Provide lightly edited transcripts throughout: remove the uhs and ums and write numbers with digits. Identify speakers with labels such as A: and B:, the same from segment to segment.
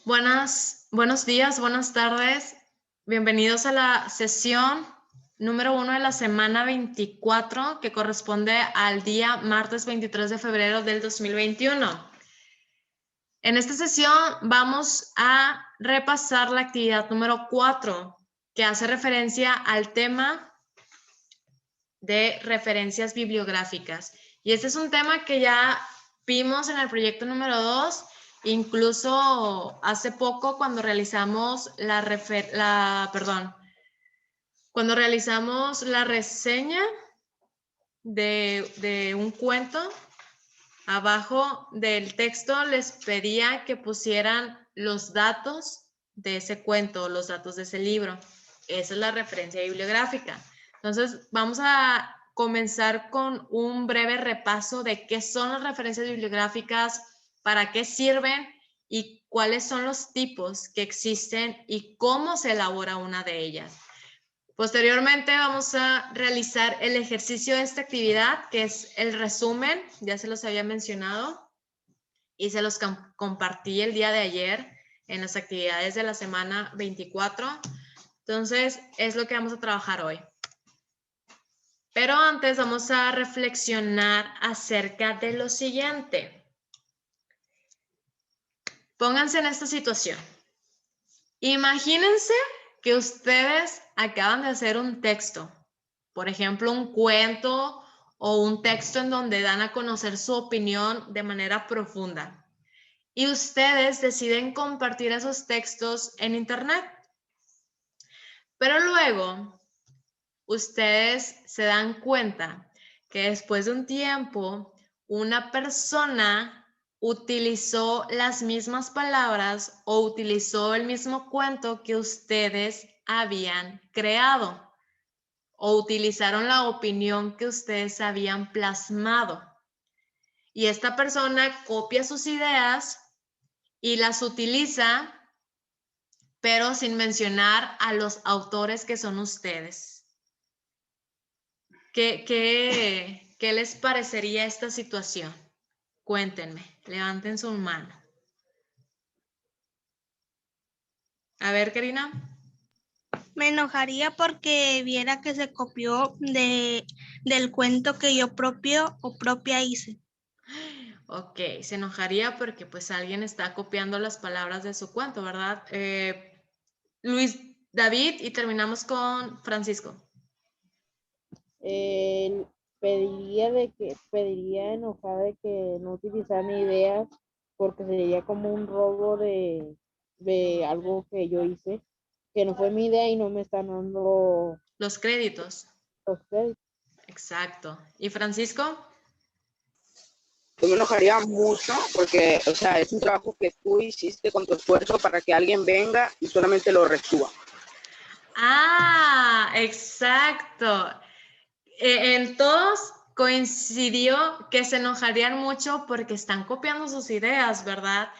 A: Buenos días, buenas tardes. Bienvenidos a la sesión número 1 de la semana 24, que corresponde al día martes 23 de febrero del 2021. En esta sesión vamos a repasar la actividad número 4, que hace referencia al tema de referencias bibliográficas. Y este es un tema que ya vimos en el proyecto número 2, incluso hace poco cuando realizamos cuando realizamos la reseña de un cuento. Abajo del texto les pedía que pusieran los datos de ese cuento, los datos de ese libro. Esa es la referencia bibliográfica. Entonces, vamos a comenzar con un breve repaso de qué son las referencias bibliográficas, para qué sirven y cuáles son los tipos que existen y cómo se elabora una de ellas. Posteriormente vamos a realizar el ejercicio de esta actividad, que es el resumen, ya se los había mencionado y se los compartí el día de ayer en las actividades de la semana 24. Entonces, es lo que vamos a trabajar hoy. Pero antes vamos a reflexionar acerca de lo siguiente. Pónganse en esta situación. Imagínense que ustedes acaban de hacer un texto, por ejemplo, un cuento o un texto en donde dan a conocer su opinión de manera profunda. Y ustedes deciden compartir esos textos en Internet. Pero luego, ustedes se dan cuenta que después de un tiempo, una persona utilizó las mismas palabras o utilizó el mismo cuento que ustedes habían creado, o utilizaron la opinión que ustedes habían plasmado. Y esta persona copia sus ideas y las utiliza, pero sin mencionar a los autores que son ustedes. ¿Qué les parecería esta situación? Cuéntenme, levanten su mano. A ver, Karina.
B: Me enojaría porque viera que se copió del cuento que yo propia hice.
A: Ok, se enojaría porque pues alguien está copiando las palabras de su cuento, ¿verdad? Luis David, y terminamos con Francisco.
C: Pediría enojada de que no utilizaran ideas porque sería como un robo de algo que yo hice, que no fue mi idea y no me están dando
A: Los créditos.
C: los créditos.
A: Exacto. ¿Y Francisco?
D: Yo me enojaría mucho porque, o sea, es un trabajo que tú hiciste con tu esfuerzo para que alguien venga y solamente lo resuba.
A: Ah, exacto. En todos coincidió que se enojarían mucho porque están copiando sus ideas, ¿verdad?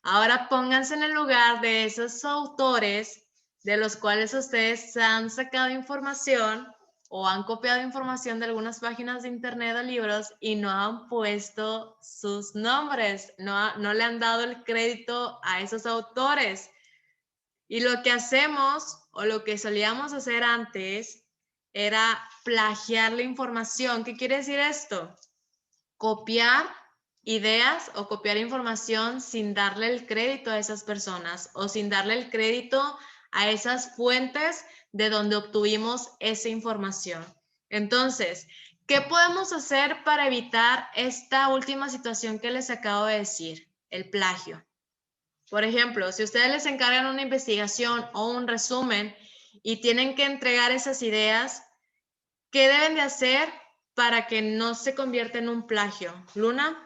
A: Ahora pónganse en el lugar de esos autores de los cuales ustedes han sacado información o han copiado información de algunas páginas de internet o libros y no han puesto sus nombres, no le han dado el crédito a esos autores. Y lo que hacemos o lo que solíamos hacer antes era plagiar la información. ¿Qué quiere decir esto? Copiar ideas o copiar información sin darle el crédito a esas personas o sin darle el crédito a esas fuentes de donde obtuvimos esa información. Entonces, ¿qué podemos hacer para evitar esta última situación que les acabo de decir? El plagio. Por ejemplo, si ustedes les encargan una investigación o un resumen y tienen que entregar esas ideas, ¿qué deben de hacer para que no se convierta en un plagio? Luna.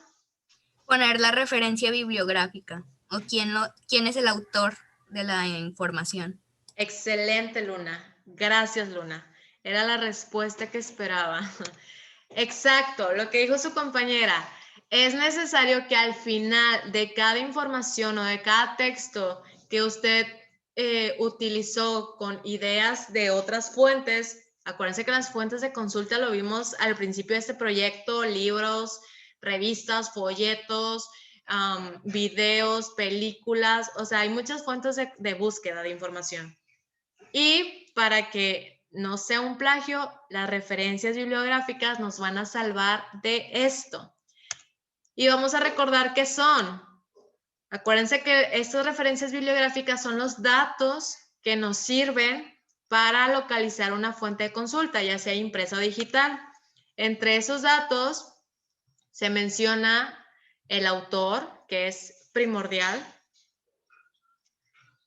E: Poner la referencia bibliográfica o quién es el autor de la información.
A: Excelente, Luna. Gracias, Luna. Era la respuesta que esperaba. Exacto, lo que dijo su compañera. Es necesario que al final de cada información o de cada texto que usted utilizó con ideas de otras fuentes, acuérdense que las fuentes de consulta lo vimos al principio de este proyecto: libros, revistas, folletos, videos, películas, o sea, hay muchas fuentes de búsqueda de información. Y para que no sea un plagio, las referencias bibliográficas nos van a salvar de esto. Y vamos a recordar qué son. Acuérdense que estas referencias bibliográficas son los datos que nos sirven para localizar una fuente de consulta, ya sea impresa o digital. Entre esos datos se menciona el autor, que es primordial.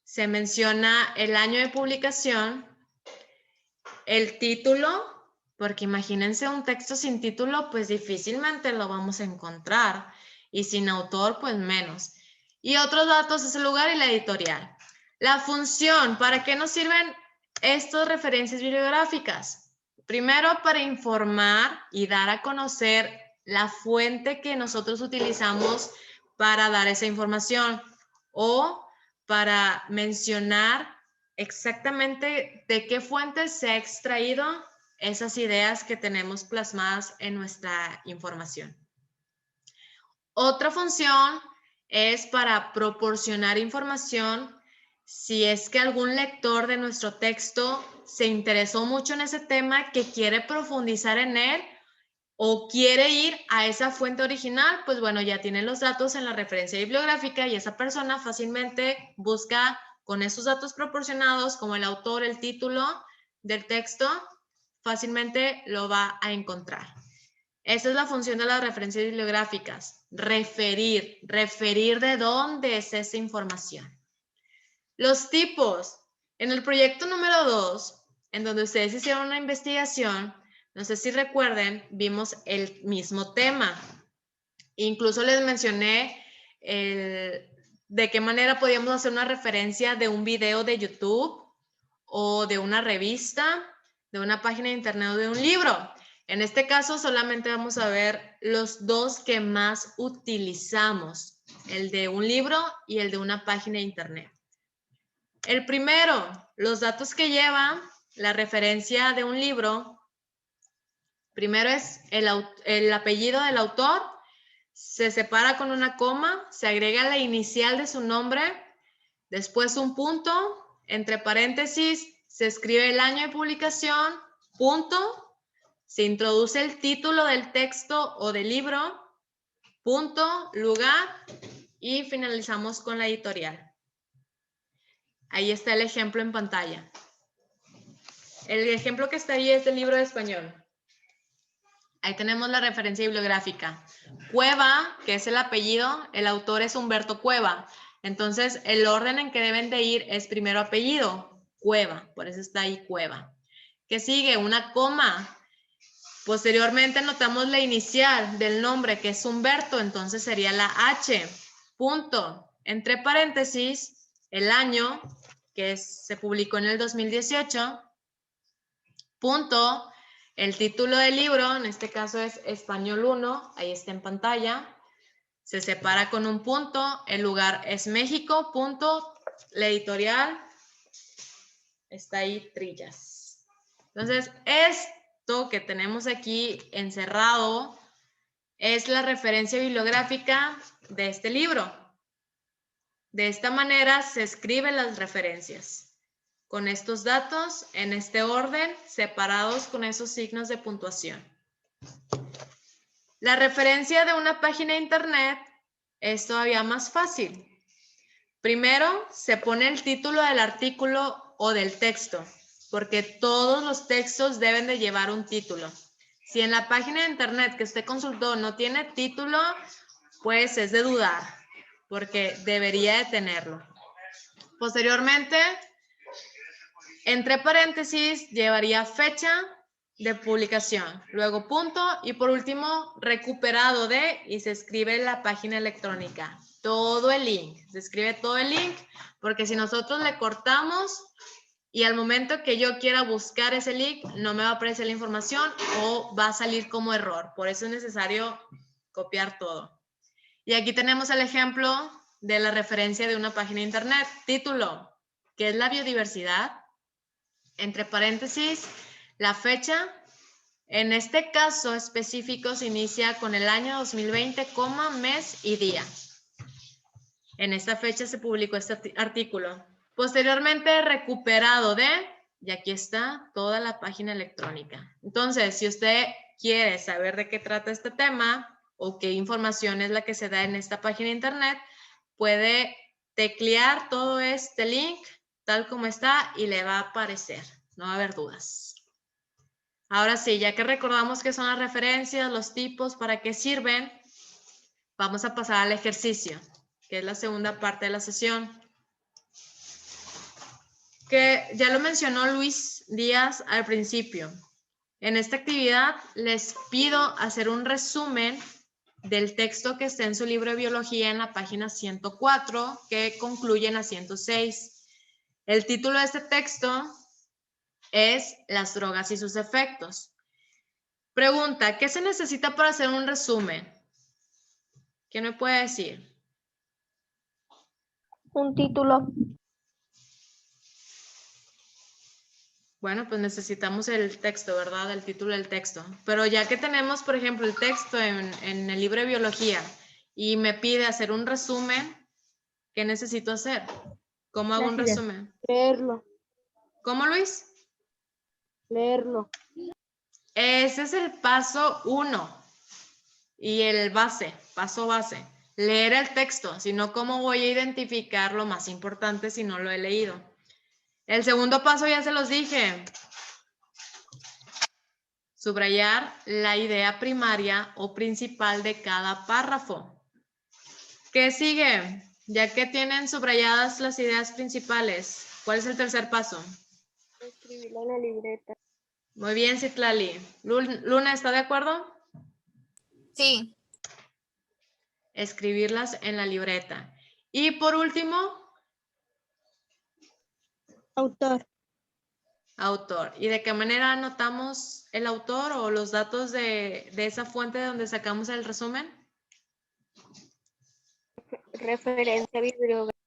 A: Se menciona el año de publicación, el título, porque imagínense un texto sin título, pues difícilmente lo vamos a encontrar. Y sin autor, pues menos. Y otros datos es el lugar y la editorial. La función, ¿para qué nos sirven estas referencias bibliográficas? Primero, para informar y dar a conocer la fuente que nosotros utilizamos para dar esa información o para mencionar exactamente de qué fuente se ha extraído esas ideas que tenemos plasmadas en nuestra información. Otra función es para proporcionar información si es que algún lector de nuestro texto se interesó mucho en ese tema, que quiere profundizar en él o quiere ir a esa fuente original, pues bueno, ya tiene los datos en la referencia bibliográfica y esa persona fácilmente busca con esos datos proporcionados, como el autor, el título del texto, fácilmente lo va a encontrar. Esa es la función de las referencias bibliográficas, referir de dónde es esa información. Los tipos. En el proyecto número 2, en donde ustedes hicieron una investigación, no sé si recuerden, vimos el mismo tema. Incluso les mencioné de qué manera podíamos hacer una referencia de un video de YouTube o de una revista, de una página de internet o de un libro. En este caso solamente vamos a ver los dos que más utilizamos, el de un libro y el de una página de internet. El primero, los datos que lleva la referencia de un libro. Primero es el apellido del autor, se separa con una coma, se agrega la inicial de su nombre, después un punto, entre paréntesis, se escribe el año de publicación, punto, se introduce el título del texto o del libro, punto, lugar, y finalizamos con la editorial. Ahí está el ejemplo en pantalla. El ejemplo que está ahí es del libro de español. Ahí tenemos la referencia bibliográfica. Cueva, que es el apellido, el autor es Humberto Cueva. Entonces, el orden en que deben de ir es primero apellido, Cueva, por eso está ahí Cueva. ¿Qué sigue? Una coma. Posteriormente notamos la inicial del nombre, que es Humberto, entonces sería la H. Punto. Entre paréntesis, el año, que se publicó en el 2018. Punto. El título del libro, en este caso es Español 1, ahí está en pantalla. Se separa con un punto. El lugar es México, punto. La editorial está ahí, Trillas. Entonces, esto que tenemos aquí encerrado es la referencia bibliográfica de este libro. De esta manera se escriben las referencias, con estos datos en este orden, separados con esos signos de puntuación. La referencia de una página de internet es todavía más fácil. Primero, se pone el título del artículo o del texto, porque todos los textos deben de llevar un título. Si en la página de internet que usted consultó no tiene título, pues es de dudar, porque debería de tenerlo. Posteriormente, entre paréntesis, llevaría fecha de publicación, luego punto y por último, recuperado de, y se escribe la página electrónica. Todo el link, se escribe todo el link, porque si nosotros le cortamos y al momento que yo quiera buscar ese link, no me va a aparecer la información o va a salir como error. Por eso es necesario copiar todo. Y aquí tenemos el ejemplo de la referencia de una página de internet. Título, ¿qué es la biodiversidad? Entre paréntesis, la fecha. En este caso específico se inicia con el año 2020, mes y día. En esta fecha se publicó este artículo. Posteriormente recuperado de, y aquí está toda la página electrónica. Entonces, si usted quiere saber de qué trata este tema o qué información es la que se da en esta página de internet, puede teclear todo este link tal como está y le va a aparecer. No va a haber dudas. Ahora sí, ya que recordamos qué son las referencias, los tipos, para qué sirven, vamos a pasar al ejercicio, que es la segunda parte de la sesión. Que ya lo mencionó Luis Díaz al principio. En esta actividad les pido hacer un resumen del texto que está en su libro de biología en la página 104, que concluye en la 106. El título de este texto es Las drogas y sus efectos. Pregunta, ¿qué se necesita para hacer un resumen? ¿Quién me puede decir?
B: Un título.
A: Bueno, pues necesitamos el texto, ¿verdad? El título del texto. Pero ya que tenemos, por ejemplo, el texto en el libro de biología y me pide hacer un resumen, ¿qué necesito hacer? ¿Cómo hago un resumen?
C: Leerlo,
A: ¿Cómo, Luis?
C: leerlo.
A: Ese es el paso 1 y el paso base. Leer el texto, si no, ¿cómo voy a identificar lo más importante si no lo he leído? El segundo paso ya se los dije. Subrayar la idea primaria o principal de cada párrafo. ¿Qué sigue? Ya que tienen subrayadas las ideas principales, ¿cuál es el tercer paso?
B: Escribirlo en la libreta.
A: Muy bien, Citlali. Luna, ¿está de acuerdo?
E: Sí.
A: Escribirlas en la libreta. Y por último,
B: Autor.
A: autor. ¿Y de qué manera anotamos el autor o los datos de esa fuente de donde sacamos el resumen?
B: Referencia bibliográfica.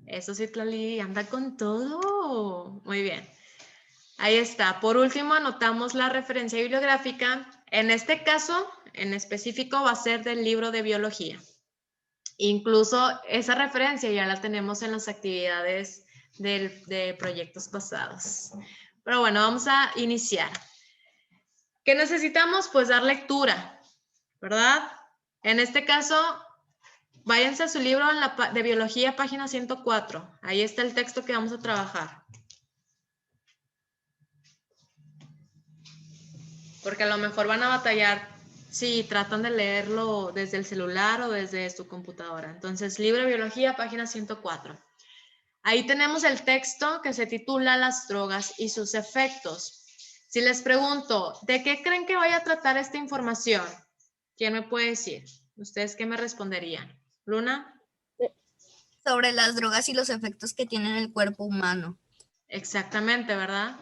A: Eso sí, Tlali, anda con todo. Muy bien. Ahí está. Por último, anotamos la referencia bibliográfica. En este caso, en específico, va a ser del libro de biología. Incluso esa referencia ya la tenemos en las actividades de proyectos pasados. Pero bueno, vamos a iniciar. ¿Qué necesitamos? Pues dar lectura, ¿verdad? En este caso, váyanse a su libro de biología, página 104. Ahí está el texto que vamos a trabajar. Porque a lo mejor van a batallar si tratan de leerlo desde el celular o desde su computadora. Entonces, libro de biología, página 104. Ahí tenemos el texto que se titula Las drogas y sus efectos. Si les pregunto, ¿de qué creen que vaya a tratar esta información? ¿Quién me puede decir? ¿Ustedes qué me responderían? ¿Luna?
E: Sobre las drogas y los efectos que tienen en el cuerpo humano.
A: Exactamente, ¿verdad?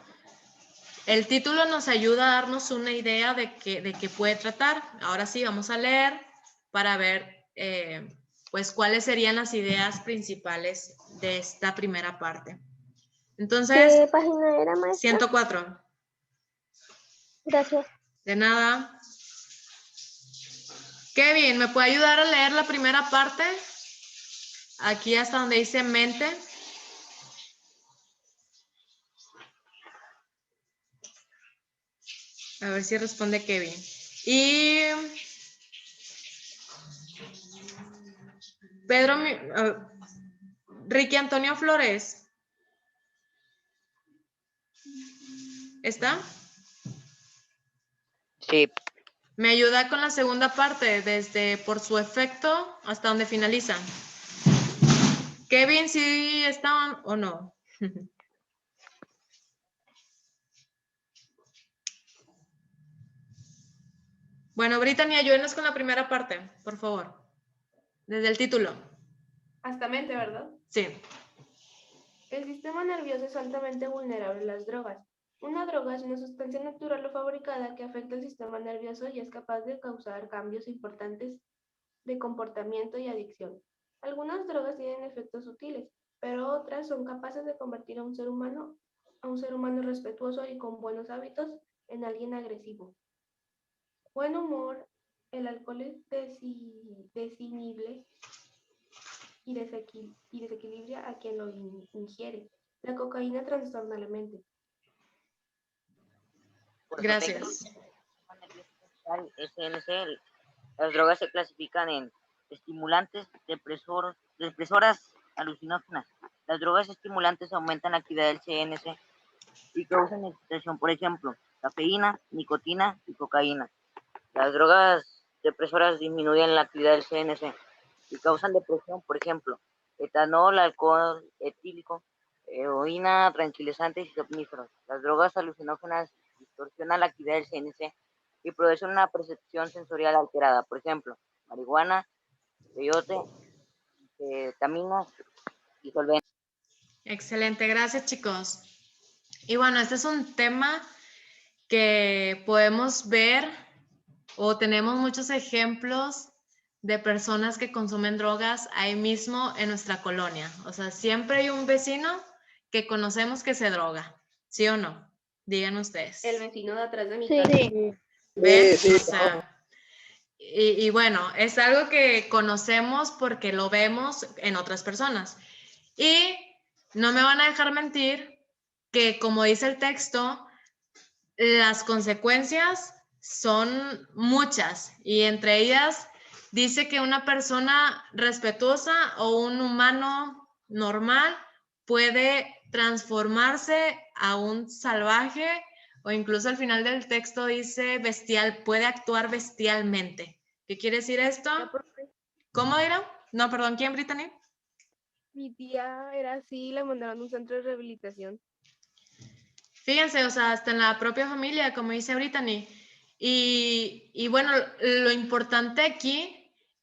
A: El título nos ayuda a darnos una idea de qué puede tratar. Ahora sí, vamos a leer para ver pues cuáles serían las ideas principales de esta primera parte. Entonces,
B: ¿Qué página era, maestra?
A: 104.
B: Gracias.
A: De nada. Kevin, ¿me puede ayudar a leer la primera parte? Aquí hasta donde dice mente. A ver si responde Kevin. Y Pedro, Ricky Antonio Flores. ¿Está?
D: Sí,
A: Me ayuda con la segunda parte, desde por su efecto hasta donde finaliza. Kevin, ¿sí está o no? Bueno, Brittany, ayúdenos con la primera parte, por favor. Desde el título.
F: Hasta mente, ¿verdad?
A: Sí.
F: El sistema nervioso es altamente vulnerable a las drogas. Una droga es una sustancia natural o fabricada que afecta el sistema nervioso y es capaz de causar cambios importantes de comportamiento y adicción. Algunas drogas tienen efectos sutiles, pero otras son capaces de convertir a un ser humano respetuoso y con buenos hábitos en alguien agresivo. Buen humor, el alcohol es desinhibe y desequilibra a quien lo ingiere. La cocaína trastorna la mente.
G: Por
A: Gracias.
G: SNC, las drogas se clasifican en estimulantes, depresoras, alucinógenas. Las drogas estimulantes aumentan la actividad del CNS y causan excitación, por ejemplo, cafeína, nicotina y cocaína. Las drogas depresoras disminuyen la actividad del CNS y causan depresión, por ejemplo, etanol, alcohol etílico, heroína, tranquilizantes y somníferos. Las drogas alucinógenas distorsionan la actividad del CNS y producen una percepción sensorial alterada, por ejemplo, marihuana, peyote, taminas y solventes.
A: Excelente, gracias chicos. Y bueno, este es un tema que podemos ver o tenemos muchos ejemplos de personas que consumen drogas ahí mismo en nuestra colonia. O sea, siempre hay un vecino que conocemos que se droga, ¿sí o no? Digan ustedes.
F: El vecino de atrás de mi
B: Sí.
F: casa.
A: ¿Ven?
D: Sí,
A: O sea, y bueno, es algo que conocemos porque lo vemos en otras personas. Y no me van a dejar mentir que, como dice el texto, las consecuencias son muchas y entre ellas dice que una persona respetuosa o un humano normal puede transformarse a un salvaje o incluso al final del texto dice bestial, puede actuar bestialmente. ¿Qué quiere decir esto? ¿Cómo era? No, perdón, ¿quién, Brittany?
F: Mi tía era así, la mandaron a un centro de rehabilitación.
A: Fíjense, o sea, hasta en la propia familia, como dice Brittany. Y bueno, lo importante aquí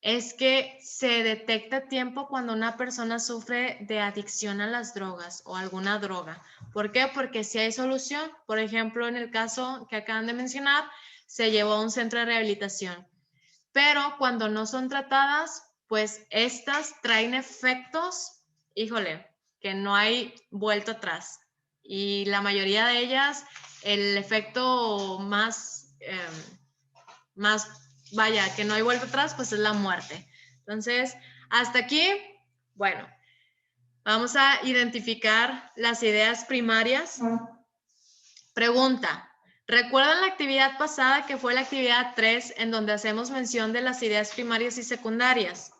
A: es que se detecta a tiempo cuando una persona sufre de adicción a las drogas o alguna droga. ¿Por qué? Porque si hay solución, por ejemplo, en el caso que acaban de mencionar, se llevó a un centro de rehabilitación. Pero cuando no son tratadas, pues estas traen efectos, híjole, que no hay vuelta atrás. Y la mayoría de ellas, el efecto más, vaya, que no hay vuelta atrás, pues es la muerte. Entonces, hasta aquí, bueno, vamos a identificar las ideas primarias. Pregunta, ¿recuerdan la actividad pasada que fue la actividad 3 en donde hacemos mención de las ideas primarias y secundarias?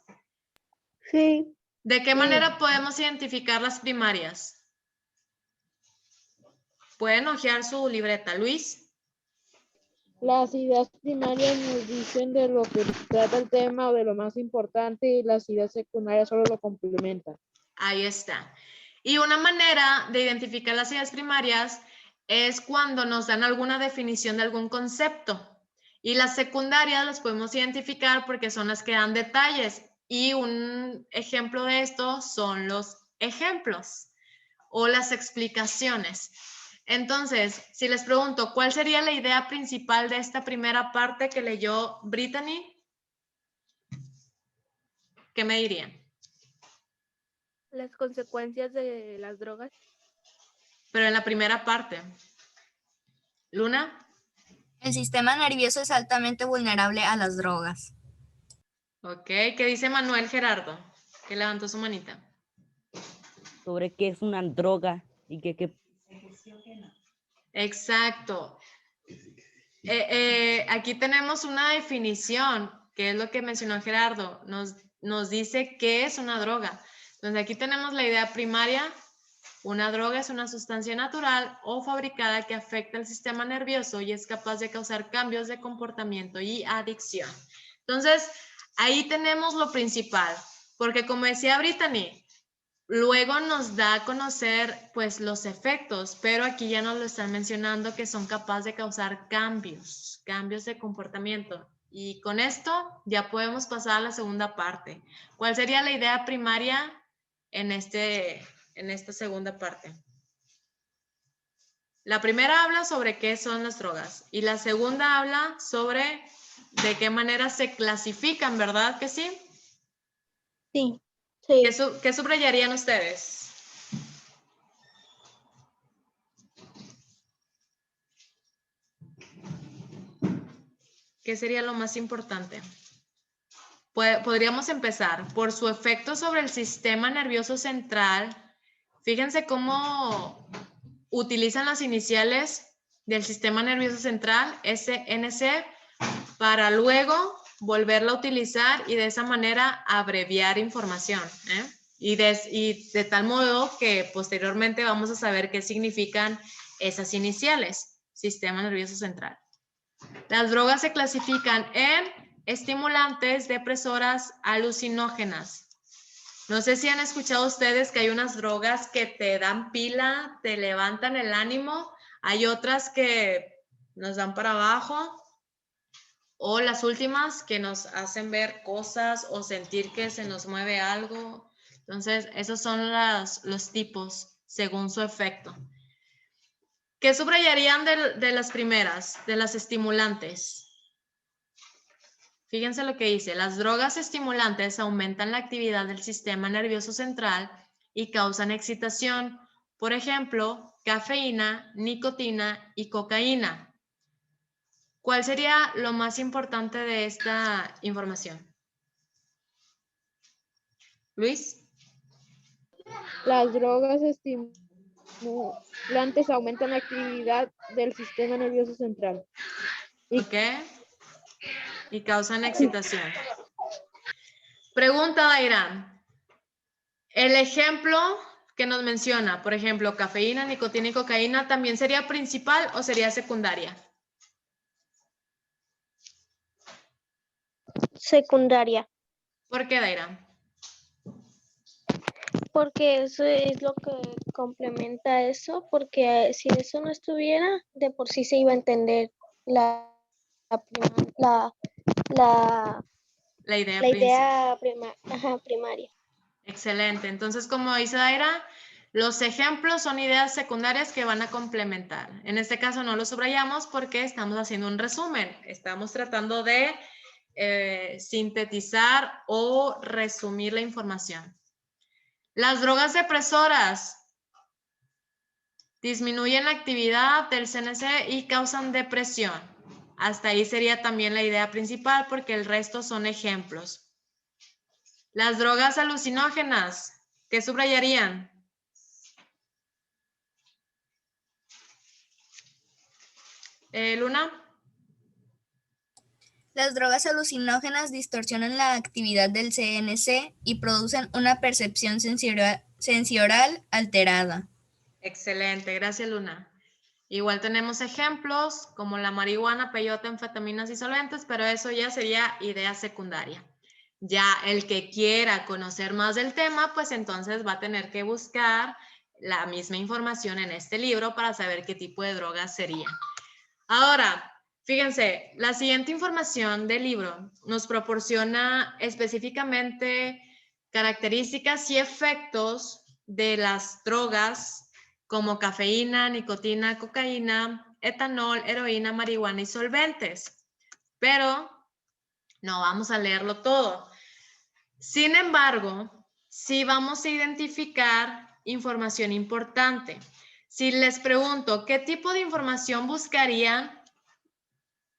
B: Sí.
A: ¿De qué manera podemos identificar las primarias? Pueden hojear su libreta, Luis.
C: Las ideas primarias nos dicen de lo que trata el tema o de lo más importante y las ideas secundarias solo lo complementan.
A: Ahí está. Y una manera de identificar las ideas primarias es cuando nos dan alguna definición de algún concepto. Y las secundarias las podemos identificar porque son las que dan detalles. Y un ejemplo de esto son los ejemplos o las explicaciones. Entonces, si les pregunto, ¿cuál sería la idea principal de esta primera parte que leyó Brittany? ¿Qué me dirían?
F: Las consecuencias de las drogas.
A: Pero en la primera parte. Luna.
E: El sistema nervioso es altamente vulnerable a las drogas.
A: Ok, ¿qué dice Manuel Gerardo? Que levantó su manita.
H: Sobre qué es una droga y qué.
A: Exacto. Aquí tenemos una definición, que es lo que mencionó Gerardo. Nos dice qué es una droga. Entonces aquí tenemos la idea primaria. Una droga es una sustancia natural o fabricada que afecta el sistema nervioso y es capaz de causar cambios de comportamiento y adicción. Entonces, ahí tenemos lo principal, porque como decía Brittany, luego nos da a conocer pues los efectos, pero aquí ya nos lo están mencionando que son capaces de causar cambios de comportamiento. Y con esto ya podemos pasar a la segunda parte. ¿Cuál sería la idea primaria en esta segunda parte? La primera habla sobre qué son las drogas y la segunda habla sobre de qué manera se clasifican, ¿verdad que sí?
B: Sí. Sí.
A: ¿Qué subrayarían ustedes? ¿Qué sería lo más importante? podríamos empezar por su efecto sobre el sistema nervioso central. Fíjense cómo utilizan las iniciales del sistema nervioso central, SNC, para luego volverla a utilizar y de esa manera abreviar información, ¿eh? Y de tal modo que posteriormente vamos a saber qué significan esas iniciales, sistema nervioso central. Las drogas se clasifican en estimulantes, depresoras, alucinógenas. No sé si han escuchado ustedes que hay unas drogas que te dan pila, te levantan el ánimo, hay otras que nos dan para abajo, o las últimas que nos hacen ver cosas o sentir que se nos mueve algo. Entonces, esos son los tipos según su efecto. ¿Qué subrayarían de las primeras, de las estimulantes? Fíjense lo que dice, las drogas estimulantes aumentan la actividad del sistema nervioso central y causan excitación. Por ejemplo, cafeína, nicotina y cocaína. ¿Cuál sería lo más importante de esta información? Luis.
C: Las drogas estimulantes aumentan la actividad del sistema nervioso central.
A: ¿Ok? Y causan excitación. Pregunta, Dairán. El ejemplo que nos menciona, por ejemplo, cafeína, nicotina y cocaína, ¿también sería principal o sería secundaria?
B: Secundaria,
A: ¿Por qué, Dairán?
B: porque eso es lo que complementa eso, porque si eso no estuviera, de por sí se iba a entender la
A: La idea principal.
B: primaria.
A: Excelente. Entonces, como dice Daira, los ejemplos son ideas secundarias que van a complementar. En este caso no lo subrayamos porque estamos haciendo un resumen. Estamos tratando de sintetizar o resumir la información. Las drogas depresoras disminuyen la actividad del CNS y causan depresión. Hasta ahí sería también la idea principal porque el resto son ejemplos. Las drogas alucinógenas, ¿qué subrayarían? Luna.
E: Las drogas alucinógenas distorsionan la actividad del CNC y producen una percepción sensorial alterada.
A: Excelente, gracias Luna. Igual tenemos ejemplos como la marihuana, peyote, anfetaminas y solventes, pero eso ya sería idea secundaria. Ya el que quiera conocer más del tema, pues entonces va a tener que buscar la misma información en este libro para saber qué tipo de drogas serían. Ahora, fíjense, la siguiente información del libro nos proporciona específicamente características y efectos de las drogas como cafeína, nicotina, cocaína, etanol, heroína, marihuana y solventes. Pero no vamos a leerlo todo. Sin embargo, sí vamos a identificar información importante. Si les pregunto, ¿qué tipo de información buscarían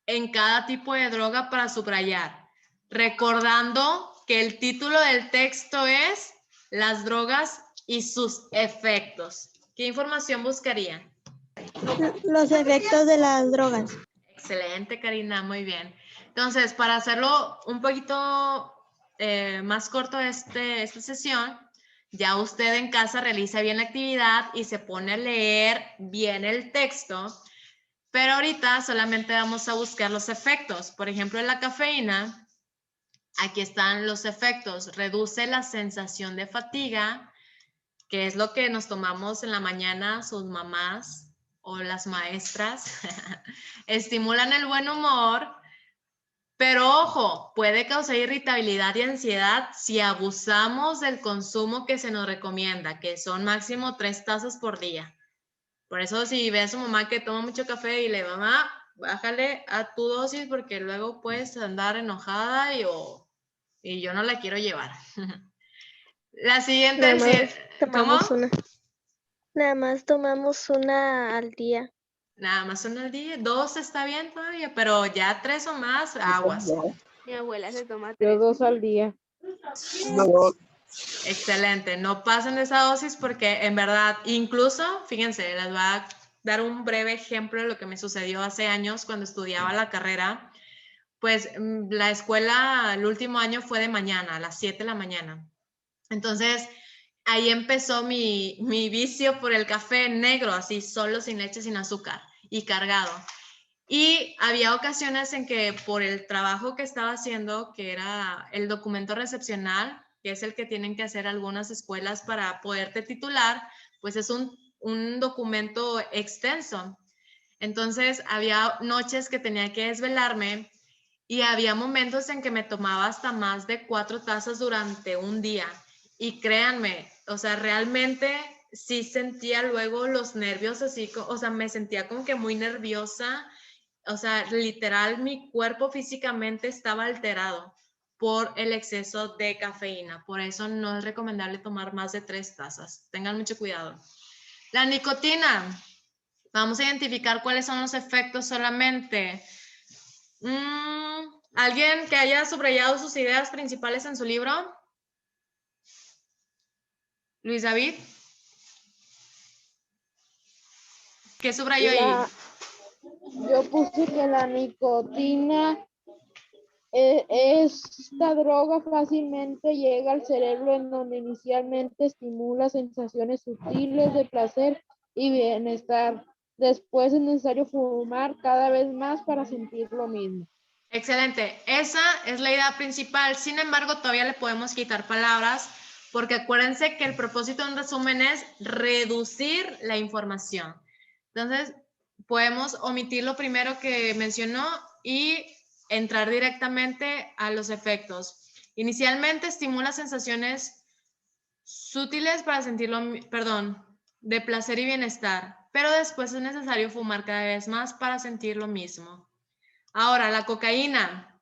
A: en cada tipo de droga para subrayar? Recordando que el título del texto es Las drogas y sus efectos. ¿Qué información buscarían?
B: Los efectos de las drogas.
A: Excelente, Karina, muy bien. Entonces, para hacerlo un poquito más corto esta sesión, ya usted en casa realiza bien la actividad y se pone a leer bien el texto, pero ahorita solamente vamos a buscar los efectos. Por ejemplo, en la cafeína, aquí están los efectos. Reduce la sensación de fatiga, que es lo que nos tomamos en la mañana sus mamás o las maestras. Estimulan el buen humor, pero ojo, puede causar irritabilidad y ansiedad si abusamos del consumo que se nos recomienda, que son máximo 3 tazas por día. Por eso si ve a su mamá que toma mucho café y le va, mamá, bájale a tu dosis porque luego puedes andar enojada y yo no la quiero llevar. La siguiente, ¿cómo?
B: Nada más tomamos una al día.
A: Nada más una al día, 2 está bien todavía, pero ya 3 o más, aguas.
F: Mi abuela se toma
C: Yo
F: 3.
C: 2 al día.
D: No,
A: Excelente, no pasen de esa dosis porque en verdad, incluso, fíjense, les voy a dar un breve ejemplo de lo que me sucedió hace años cuando estudiaba la carrera. Pues la escuela, el último año fue de mañana, a las 7 de la mañana. Entonces, ahí empezó mi vicio por el café negro, así solo, sin leche, sin azúcar y cargado. Y había ocasiones en que por el trabajo que estaba haciendo, que era el documento recepcional, que es el que tienen que hacer algunas escuelas para poderte titular, pues es un documento extenso. Entonces, había noches que tenía que desvelarme y había momentos en que me tomaba hasta más de 4 tazas durante un día. Y créanme, o sea, realmente sí sentía luego los nervios así, o sea, me sentía como que muy nerviosa. O sea, literal, mi cuerpo físicamente estaba alterado por el exceso de cafeína. Por eso no es recomendable tomar más de 3 tazas. Tengan mucho cuidado. La nicotina. Vamos a identificar cuáles son los efectos solamente. ¿Alguien que haya subrayado sus ideas principales en su libro? Luis David. ¿Qué subrayó ahí?
C: Yo puse que la nicotina, esta droga fácilmente llega al cerebro en donde inicialmente estimula sensaciones sutiles de placer y bienestar. Después es necesario fumar cada vez más para sentir lo mismo.
A: Excelente. Esa es la idea principal. Sin embargo, todavía le podemos quitar palabras porque acuérdense que el propósito de un resumen es reducir la información. Entonces, podemos omitir lo primero que mencionó y entrar directamente a los efectos. Inicialmente estimula sensaciones sutiles para sentirlo, de placer y bienestar, pero después es necesario fumar cada vez más para sentir lo mismo. Ahora, la cocaína.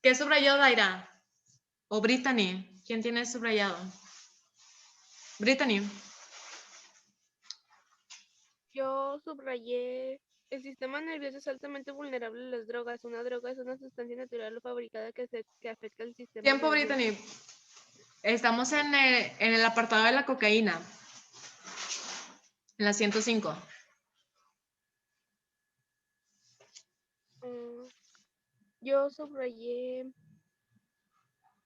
A: ¿Qué subrayó Daira? ¿O Brittany? ¿Quién tiene subrayado? Brittany.
F: Yo subrayé, el sistema nervioso es altamente vulnerable a las drogas. Una droga es una sustancia natural o fabricada que afecta al sistema
A: Tiempo,
F: nervioso.
A: Brittany. Estamos en el apartado de la cocaína. En la 105.
F: Yo subrayé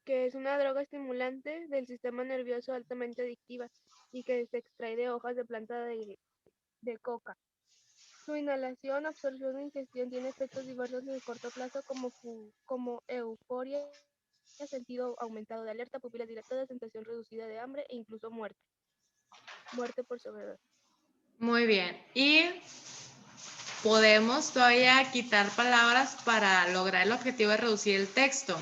F: que es una droga estimulante del sistema nervioso altamente adictiva y que se extrae de hojas de planta de coca. Su inhalación, absorción e ingestión tiene efectos diversos en el corto plazo como euforia, sentido aumentado de alerta, pupilas dilatadas, sensación reducida de hambre e incluso muerte. Muerte por sobredosis.
A: Muy bien. Y podemos todavía quitar palabras para lograr el objetivo de reducir el texto.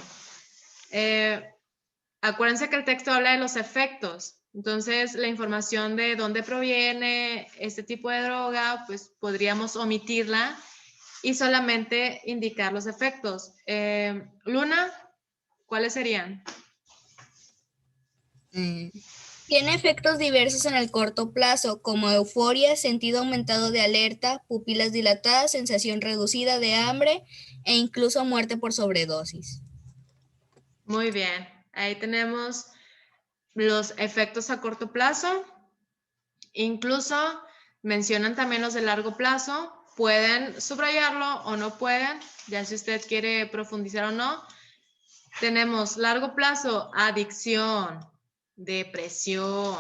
A: Acuérdense que el texto habla de los efectos. Entonces, la información de dónde proviene este tipo de droga, pues podríamos omitirla y solamente indicar los efectos. Luna, ¿cuáles serían?
E: Tiene efectos diversos en el corto plazo, como euforia, sentido aumentado de alerta, pupilas dilatadas, sensación reducida de hambre e incluso muerte por sobredosis.
A: Muy bien. Ahí tenemos los efectos a corto plazo. Incluso mencionan también los de largo plazo. Pueden subrayarlo o no pueden, ya si usted quiere profundizar o no. Tenemos largo plazo, adicción, depresión,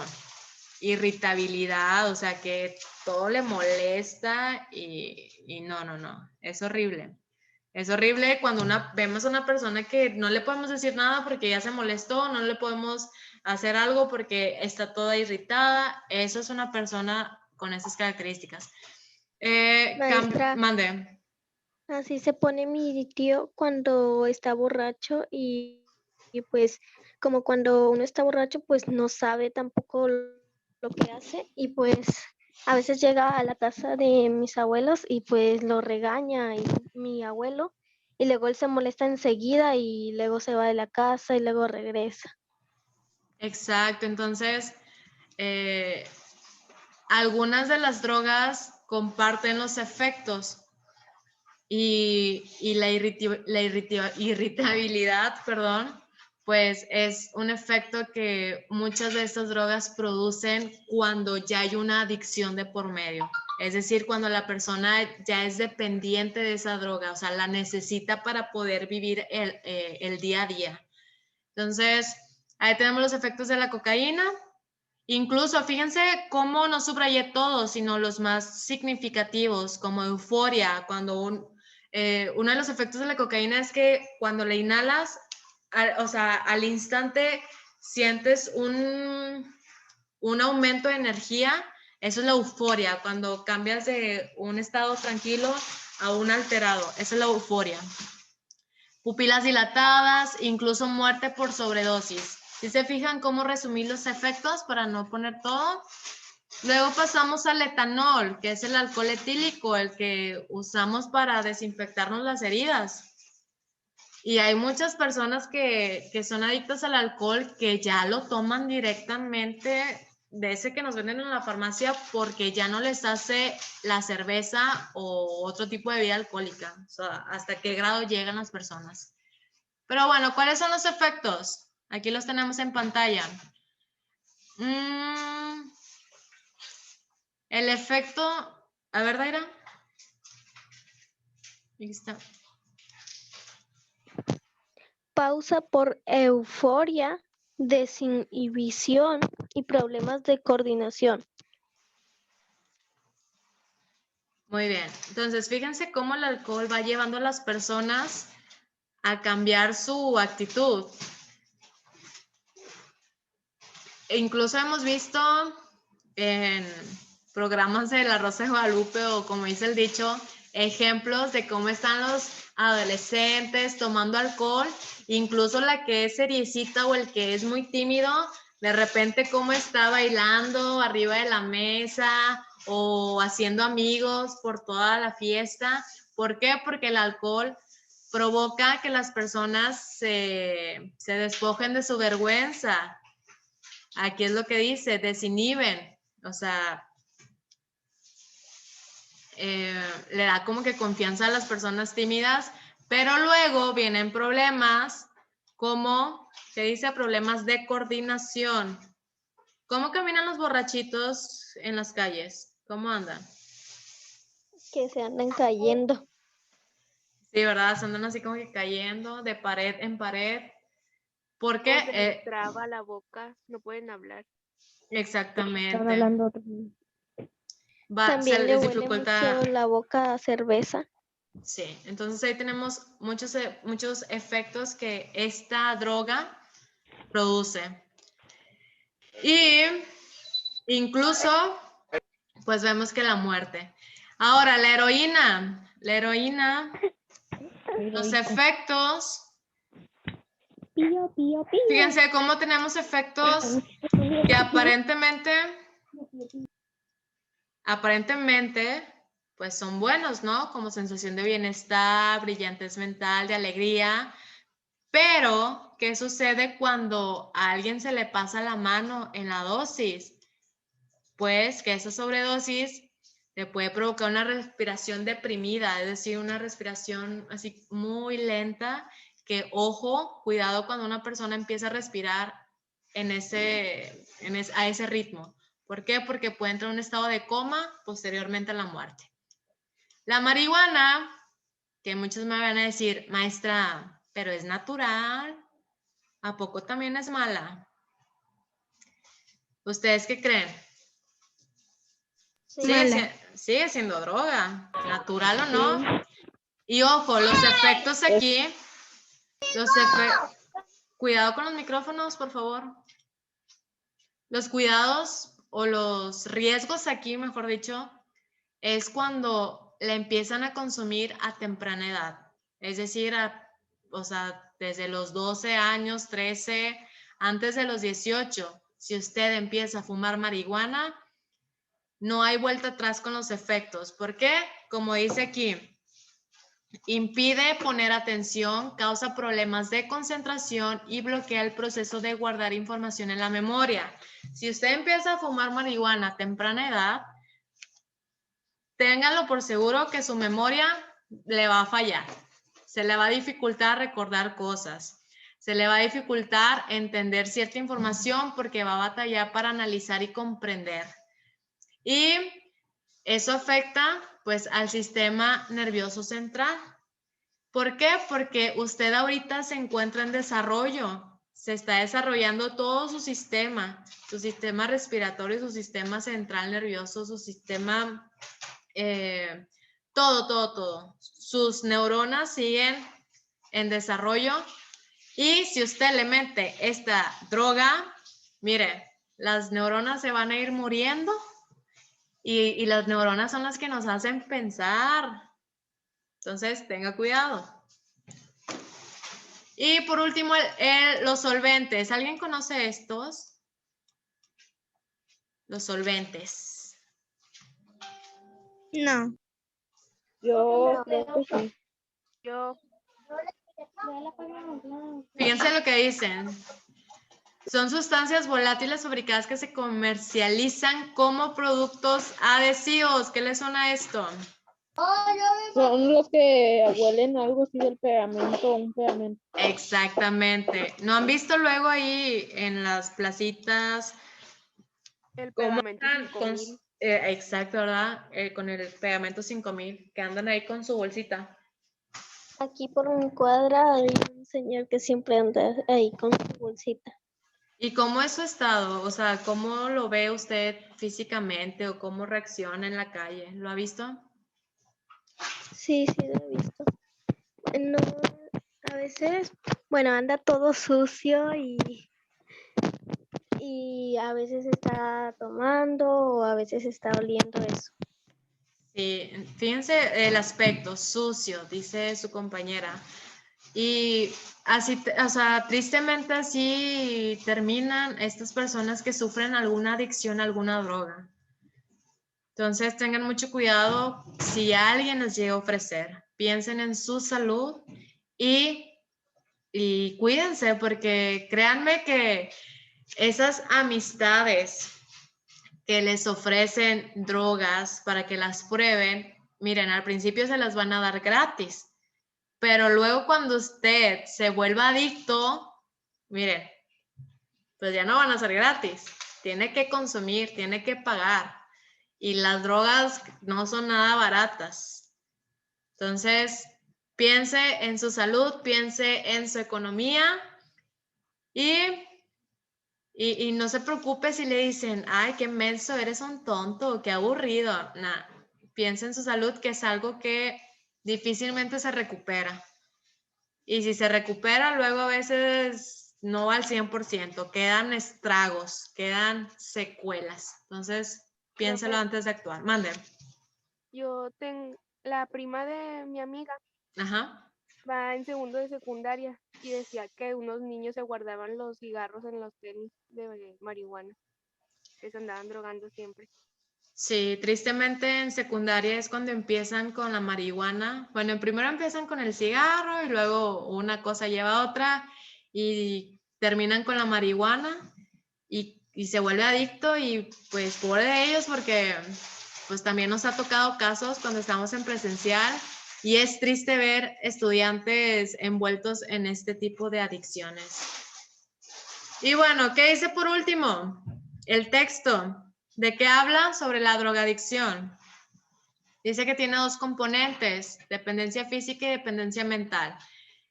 A: irritabilidad, o sea que todo le molesta y no, es horrible. Es horrible cuando vemos a una persona que no le podemos decir nada porque ya se molestó, no le podemos hacer algo porque está toda irritada. Eso es una persona con esas características.
I: Maestra.
A: Mande.
I: Así se pone mi tío cuando está borracho y pues como cuando uno está borracho pues no sabe tampoco lo que hace y pues a veces llega a la casa de mis abuelos y pues lo regaña mi abuelo y luego él se molesta enseguida y luego se va de la casa y luego regresa.
A: Exacto, entonces algunas de las drogas comparten los efectos. y la irritabilidad, perdón, pues es un efecto que muchas de estas drogas producen cuando ya hay una adicción de por medio. Es decir, cuando la persona ya es dependiente de esa droga, o sea, la necesita para poder vivir el día a día. Entonces, ahí tenemos los efectos de la cocaína. Incluso, fíjense cómo no subrayé todos, sino los más significativos, como euforia, cuando uno de los efectos de la cocaína es que cuando la inhalas, o sea, al instante sientes un aumento de energía. Eso es la euforia, cuando cambias de un estado tranquilo a un alterado. Esa es la euforia. Pupilas dilatadas, incluso muerte por sobredosis. Si se fijan cómo resumir los efectos para no poner todo. Luego pasamos al etanol, que es el alcohol etílico, el que usamos para desinfectarnos las heridas. Y hay muchas personas que son adictas al alcohol que ya lo toman directamente de ese que nos venden en la farmacia porque ya no les hace la cerveza o otro tipo de bebida alcohólica. O sea, hasta qué grado llegan las personas. Pero bueno, ¿cuáles son los efectos? Aquí los tenemos en pantalla. El efecto... A ver, Daira. Aquí está.
I: Pausa por euforia, desinhibición y problemas de coordinación.
A: Muy bien. Entonces, fíjense cómo el alcohol va llevando a las personas a cambiar su actitud. E incluso hemos visto en programas de La Rosa de Guadalupe, o como dice el dicho, ejemplos de cómo están los adolescentes tomando alcohol, incluso la que es seriecita o el que es muy tímido, de repente cómo está bailando arriba de la mesa o haciendo amigos por toda la fiesta. ¿Por qué? Porque el alcohol provoca que las personas se despojen de su vergüenza. Aquí es lo que dice, desinhiben, o sea, le da como que confianza a las personas tímidas, pero luego vienen problemas como, ¿qué dice? Problemas de coordinación. ¿Cómo caminan los borrachitos en las calles? ¿Cómo andan?
I: Que se andan cayendo.
A: Sí, ¿verdad? Se andan así como que cayendo de pared en pared. ¿Por qué?
F: Se les traba la boca, no pueden hablar.
A: Exactamente.
C: Están hablando.
I: También
A: se
I: le
A: les
I: huele
A: dificulta.
I: mucho la boca a cerveza.
A: Sí, entonces ahí tenemos muchos efectos que esta droga produce. Y incluso, pues vemos que la muerte. Ahora, la heroína, los efectos. Fíjense cómo tenemos efectos que aparentemente, pues son buenos, ¿no? Como sensación de bienestar, brillantez mental, de alegría. Pero, ¿qué sucede cuando a alguien se le pasa la mano en la dosis? Pues que esa sobredosis le puede provocar una respiración deprimida, es decir, una respiración así muy lenta, que, ojo, cuidado cuando una persona empieza a respirar a ese ritmo. ¿Por qué? Porque puede entrar en un estado de coma posteriormente a la muerte. La marihuana, que muchos me van a decir, maestra, pero es natural, ¿a poco también es mala? ¿Ustedes qué creen? Sigue siendo droga, natural o no. Y ojo, los efectos aquí, cuidado con los micrófonos, por favor. Los cuidados o los riesgos aquí, mejor dicho, es cuando la empiezan a consumir a temprana edad. Es decir, o sea, desde los 12 años, 13, antes de los 18, si usted empieza a fumar marihuana, no hay vuelta atrás con los efectos. ¿Por qué? Como dice aquí, impide poner atención, causa problemas de concentración y bloquea el proceso de guardar información en la memoria. Si usted empieza a fumar marihuana a temprana edad, ténganlo por seguro que su memoria le va a fallar. Se le va a dificultar recordar cosas. Se le va a dificultar entender cierta información porque va a batallar para analizar y comprender. Y eso afecta pues al sistema nervioso central. ¿Por qué? Porque usted ahorita se encuentra en desarrollo. Se está desarrollando todo su sistema respiratorio, su sistema central nervioso, su sistema, todo. Sus neuronas siguen en desarrollo y si usted le mete esta droga, mire, las neuronas se van a ir muriendo y las neuronas son las que nos hacen pensar. Entonces, tenga cuidado. Y por último, los solventes. ¿Alguien conoce estos? Los solventes.
B: No.
C: Yo creo que sí.
F: Yo,
A: Fíjense lo que dicen. Son sustancias volátiles fabricadas que se comercializan como productos adhesivos. ¿Qué les suena esto?
C: Son los que huelen algo así del pegamento, un pegamento.
A: Exactamente. ¿No han visto luego ahí en las placitas?
F: el
A: ¿Cómo
F: pegamento
A: andan
F: 5000.
A: exacto, ¿verdad? Con el pegamento 5000, que andan ahí con su bolsita.
I: Aquí por mi cuadra hay un señor que siempre anda ahí con su bolsita.
A: ¿Y cómo es su estado? O sea, ¿cómo lo ve usted físicamente o cómo reacciona en la calle? ¿Lo ha visto?
I: Sí, lo he visto. No, a veces, bueno, anda todo sucio y a veces está tomando o a veces está oliendo eso.
A: Sí, fíjense el aspecto sucio, dice su compañera. Y así, o sea, tristemente así terminan estas personas que sufren alguna adicción a alguna droga. Entonces tengan mucho cuidado si alguien les llega a ofrecer. Piensen en su salud y cuídense porque créanme que esas amistades que les ofrecen drogas para que las prueben, miren, al principio se las van a dar gratis, pero luego cuando usted se vuelva adicto, miren, pues ya no van a ser gratis. Tiene que consumir, tiene que pagar. Y las drogas no son nada baratas. Entonces, piense en su salud, piense en su economía y no se preocupe si le dicen, ay, qué menso, eres un tonto, qué aburrido. Nah, piense en su salud, que es algo que difícilmente se recupera. Y si se recupera, luego a veces no al 100%, quedan estragos, quedan secuelas. Entonces, piénselo
F: Profe.
A: antes de actuar. Mande.
F: Yo tengo la prima de mi amiga,
A: Ajá.
F: va en segundo de secundaria y decía que unos niños se guardaban los cigarros en los tenis de marihuana, que se andaban drogando siempre.
A: Sí, tristemente en secundaria es cuando empiezan con la marihuana. Bueno, primero empiezan con el cigarro y luego una cosa lleva a otra y terminan con la marihuana y se vuelve adicto y pues pobre de ellos porque pues también nos ha tocado casos cuando estamos en presencial y es triste ver estudiantes envueltos en este tipo de adicciones. Y bueno, ¿qué dice por último? El texto. ¿De qué habla? Sobre la drogadicción. Dice que tiene dos componentes, dependencia física y dependencia mental.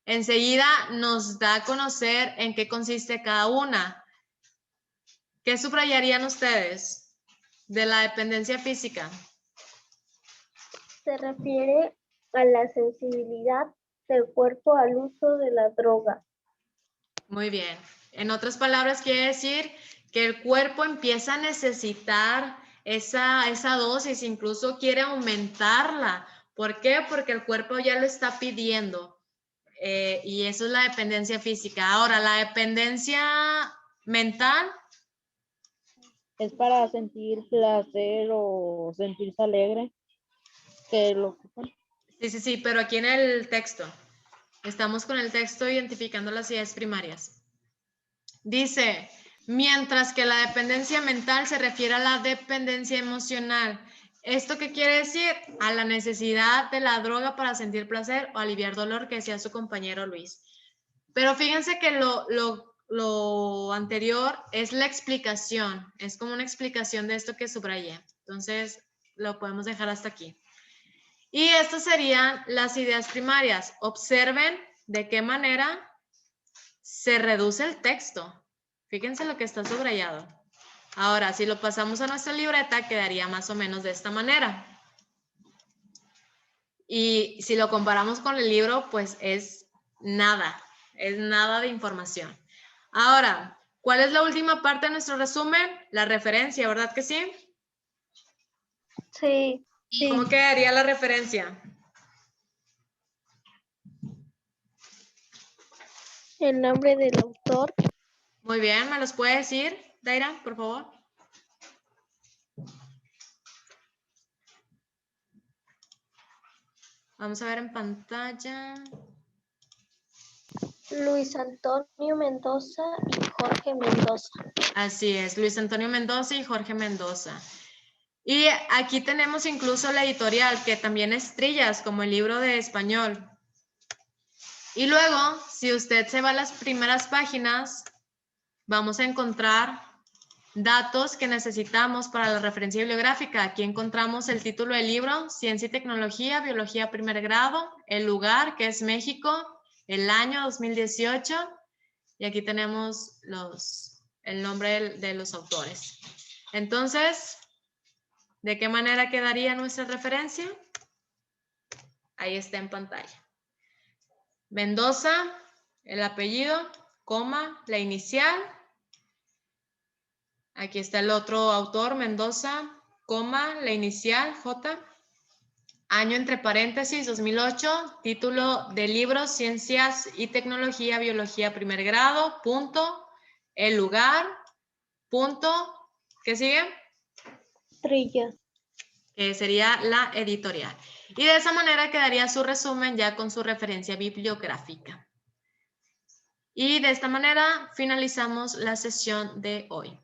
A: Enseguida nos da a conocer en qué consiste cada una. ¿Qué subrayarían ustedes de la dependencia física?
I: Se refiere a la sensibilidad del cuerpo al uso de la droga.
A: Muy bien. En otras palabras, quiere decir que el cuerpo empieza a necesitar esa dosis, incluso quiere aumentarla. ¿Por qué? Porque el cuerpo ya lo está pidiendo. Y eso es la dependencia física. Ahora, la dependencia mental.
C: Es para sentir placer o sentirse alegre. Que lo ocupan.
A: Sí, pero aquí en el texto. Estamos con el texto identificando las ideas primarias. Dice, mientras que la dependencia mental se refiere a la dependencia emocional. ¿Esto qué quiere decir? A la necesidad de la droga para sentir placer o aliviar dolor que decía su compañero Luis. Pero fíjense que lo anterior es la explicación, es como una explicación de esto que subrayé. Entonces, lo podemos dejar hasta aquí. Y estas serían las ideas primarias. Observen de qué manera se reduce el texto. Fíjense lo que está subrayado. Ahora, si lo pasamos a nuestra libreta, quedaría más o menos de esta manera. Y si lo comparamos con el libro, pues es nada de información. Ahora, ¿cuál es la última parte de nuestro resumen? La referencia, ¿verdad que sí?
I: Sí.
A: ¿Cómo quedaría la referencia?
I: El nombre del autor.
A: Muy bien, ¿me los puede decir, Daira, por favor? Vamos a ver en pantalla.
I: Luis Antonio Mendoza y Jorge Mendoza.
A: Así es, Luis Antonio Mendoza y Jorge Mendoza. Y aquí tenemos incluso la editorial, que también es Trillas, como el libro de español. Y luego, si usted se va a las primeras páginas, vamos a encontrar datos que necesitamos para la referencia bibliográfica. Aquí encontramos el título del libro, Ciencia y Tecnología, Biología primer grado, el lugar, que es México, el año 2018, y aquí tenemos el nombre de los autores. Entonces, ¿de qué manera quedaría nuestra referencia? Ahí está en pantalla. Mendoza, el apellido, coma, la inicial. Aquí está el otro autor, Mendoza, coma, la inicial, J. Año entre paréntesis, 2008. Título del libro, Ciencias y Tecnología, Biología primer grado, punto. El lugar, punto. ¿Qué sigue?
I: Trillas.
A: Que sería la editorial. Y de esa manera quedaría su resumen ya con su referencia bibliográfica. Y de esta manera finalizamos la sesión de hoy.